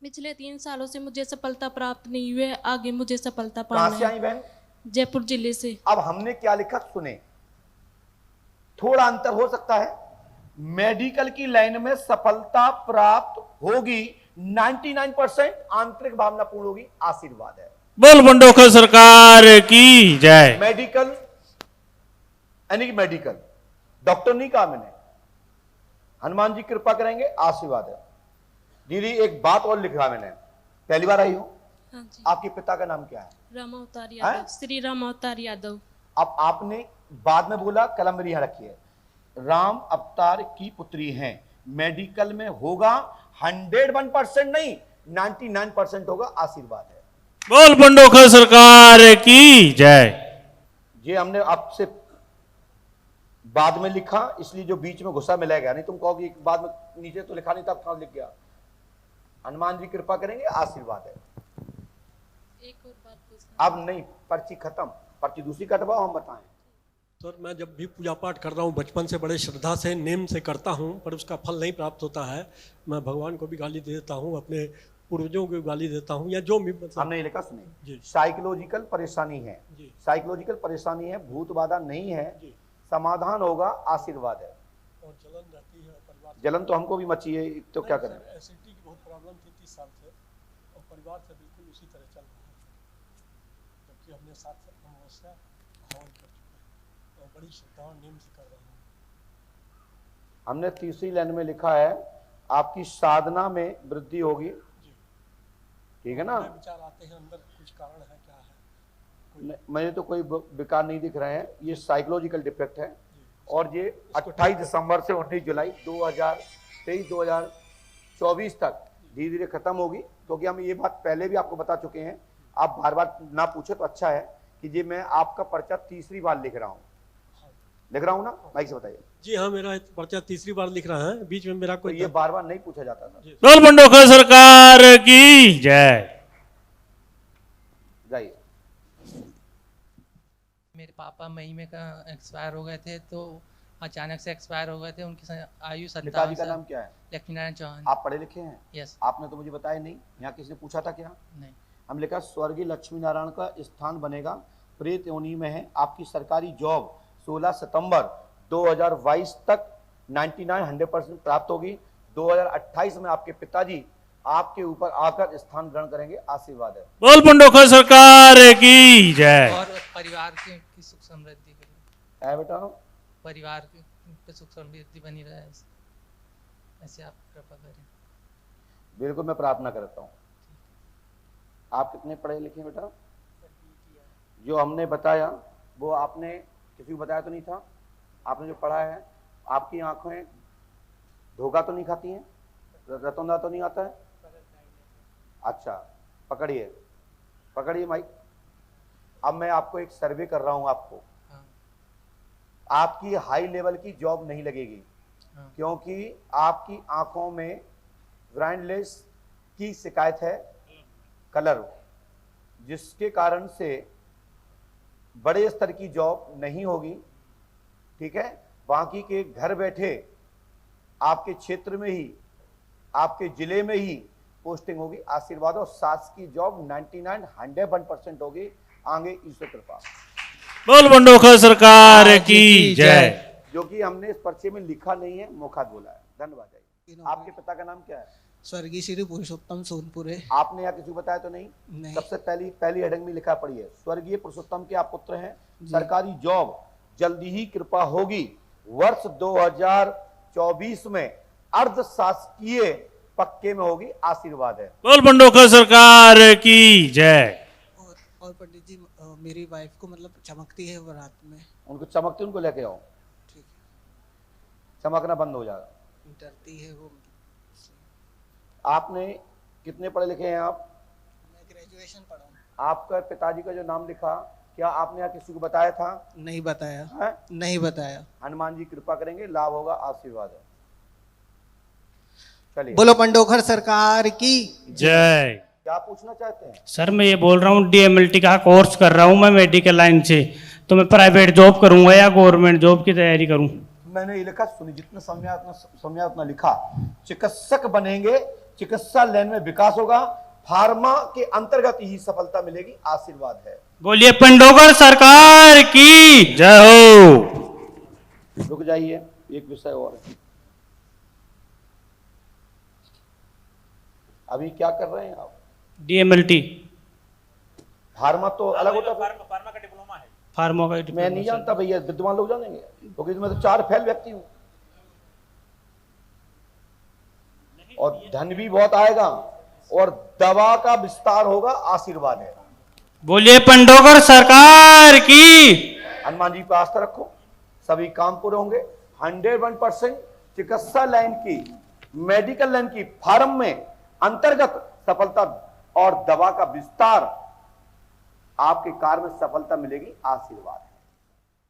पिछले 3 सालों से मुझे सफलता प्राप्त नहीं हुई है, आगे मुझे सफलता कहां पाना से है। आई बहन? जयपुर जिले से। अब हमने क्या लिखा सुने, थोड़ा अंतर हो सकता है। मेडिकल की लाइन में सफलता प्राप्त होगी 99%, आंतरिक भावना पूर्ण होगी, आशीर्वाद है। बोल बंडोखर सरकार की जय। मेडिकल यानी कि मेडिकल, डॉक्टर नहीं कहा मैंने, हनुमान जी कृपा करेंगे, आशीर्वाद है। दीदी एक बात और लिखा मैंने, पहली बार आई हूं। हाँ जी। आपके पिता का नाम क्या है? राम अवतार यादव, श्री राम अवतार यादव। अब आपने बाद में बोला, कलम मेरी यहां रखिए, राम अवतार की पुत्री हैं, मेडिकल में होगा 101% नहीं 99% होगा, आशीर्वाद है। बोल बंडोखर सरकार की जय। ये हमने आपसे बाद में लिखा, इसलिए जो बीच में घुसा मिला गया, नहीं तुम कहोगे बाद में नीचे तो लिखा नहीं था, कहां लिख गया? हनुमान जी कृपा करेंगे, आशीर्वाद है। एक और बात पूछना। अब नहीं, पर्ची खत्म, पर्ची दूसरी कटवाओ, हम बताएं। सर मैं जब भी पूजा पाठ कर रहा हूँ बचपन से बड़े श्रद्धा से नेम से करता हूँ, पर उसका फल नहीं प्राप्त होता है। मैं भगवान को भी गाली दे देता हूँ, अपने पूर्वजों को भी गाली देता हूँ, या जो भी हमने ये लिखा सुनिए, जी। साइकोलॉजिकल परेशानी है, जी। साइकोलॉजिकल परेशानी है, भूत बाधा नहीं है, जी। समाधान होगा, आशीर्वाद है। और जलन रहती है परिवार से। जलन तो हमको भी मची है, तो क्या करें? एसिडिटी की बहुत प्रॉब्लम थी 30 साल से, और परिवार से बिल्कुल उसी तरह चल रहा है, जबकि हमने 7 अमावस्या हवन कर चुके हैं और बड़ी श्रद्धा और नेम से कर रहा हूँ। हमने तीसरी लाइन में लिखा है, आपकी साधना में वृद्धि होगी, ठीक है ना? विचार आते हैं अंदर, कुछ कारण है क्या है? मुझे तो कोई विकार नहीं दिख रहे हैं, ये साइकोलॉजिकल डिफेक्ट है। और ये 28 दिसंबर से 19 जुलाई 2023-2024 तक धीरे धीरे खत्म होगी, क्योंकि हम ये बात पहले भी आपको बता चुके हैं। आप बार बार ना पूछे तो अच्छा है कि ये मैं आपका पर्चा तीसरी बार लिख रहा हूँ, लिख रहा हूँ ना, माइक से बताइए। जी हाँ, मेरा पर्चा तीसरी बार लिख रहा है, बीच में मेरा तो कोई ये बार बार नहीं पूछा जाता था। बोल बंडोखर सरकार की जय। जाइए। मेरे पापा मई में का एक्सपायर हो गए थे, तो अचानक से एक्सपायर हो गए थे। उनकी आयु 57 पिताजी का नाम क्या है? लक्ष्मी नारायण चौहान। आप पढ़े लिखे हैं? यस। आपने तो मुझे बताया नहीं, यहाँ किसी ने पूछा था क्या? नहीं। हम लिखा स्वर्गीय लक्ष्मी नारायण का स्थान बनेगा, प्रेत योनि में है, आपकी सरकारी जॉब 16 सितंबर 2022 तक 99-100% प्राप्त होगी। 2028 में आपके पिताजी आपके ऊपर आकर स्थान ग्रहण करेंगे, आशीर्वाद है। बोल बंडोखर सरकार की जय। और परिवार की सुख समृद्धि के लिए, है बेटा, परिवार की सुख समृद्धि बनी रहे, ऐसे आप कृपा करें। बिल्कुल मैं प्रार्थना करता हूँ। आप कितने पढ़े लिखे हैं बेटा? जो हमने बताया वो आपने किसी को बताया तो नहीं था? आपने जो पढ़ा है, आपकी आंखें धोखा तो नहीं खाती हैं, रतौंधा तो नहीं आता है? अच्छा, पकड़िए पकड़िए माइक। अब मैं आपको एक सर्वे कर रहा हूं, आपको हाँ। आपकी हाई लेवल की जॉब नहीं लगेगी, हाँ। क्योंकि आपकी आंखों में ब्राइंडनेस की शिकायत है, कलर, जिसके कारण से बड़े स्तर की जॉब नहीं होगी, ठीक है? बाकी के घर बैठे आपके क्षेत्र में ही, आपके जिले में ही पोस्टिंग होगी, आशीर्वाद। और सास की जॉब 99-101% होगी, आगे ईश्वर कृपा। बोल बंडोखर सरकार की जय। जो कि हमने इस पर्चे में लिखा नहीं है, मुखात बोला है। धन्यवाद। आपके पिता का नाम क्या है? स्वर्गीय श्री पुरुषोत्तम सोनपुरे। आपने यहाँ किसी को बताया तो नहीं? नहीं। सबसे पहली हेडिंग में लिखा पड़ी है, स्वर्गीय पुरुषोत्तम के आप पुत्र हैं, सरकारी जॉब जल्दी ही कृपा होगी, वर्ष 2024 में अर्ध शासकीय पक्के में होगी, आशीर्वाद है। बोल बंडोखर सरकार की जय। और पंडित जी मेरी वाइफ को मतलब चमकती है वो रात में। उनको चमकती, उनको लेके आओ, ठीक है। चमकना बंद हो जाएगा। डरती है वो। आपने कितने पढ़े लिखे हैं आप? मैं ग्रेजुएशन पढ़ा हूँ। आपका पिताजी का जो नाम लिखा, क्या आपने यहाँ किसी को बताया था? नहीं बताया है? नहीं बताया। हनुमान जी कृपा करेंगे, लाभ होगा, आशीर्वाद है। चलिए, बोलो बंडोखर सरकार की जय। क्या पूछना चाहते हैं? सर मैं ये बोल रहा हूँ डीएमएलटी का कोर्स कर रहा हूँ मैं मेडिकल लाइन से, तो मैं प्राइवेट जॉब करूँगा या गवर्नमेंट जॉब की तैयारी करूँ? मैंने ये लिखा, सुनिए, जितना समझा उतना लिखा। चिकित्सक बनेंगे चिकित्सा लाइन में विकास होगा, फार्मा के अंतर्गत ही सफलता मिलेगी। आशीर्वाद है। बोलिए पंडोकर सरकार की जय हो। रुक जाइए, एक विषय और है। अभी क्या कर रहे हैं आप? DMLT फार्मा तो अलग होता है, फार्मा का मैं नहीं जानता भैया, विद्वान लोग जानेंगे, क्योंकि इसमें तो 4 फेल व्यक्ति हूं और धन भी बहुत आएगा और दवा का विस्तार होगा। आशीर्वाद है। बोलिए पंडोकर सरकार की। हनुमान जी पर आस्था रखो, सभी काम पूरे होंगे। 101% चिकित्सा लाइन की, मेडिकल लाइन की, फार्म में अंतर्गत सफलता और दवा का विस्तार, आपके कार्य में सफलता मिलेगी। आशीर्वाद।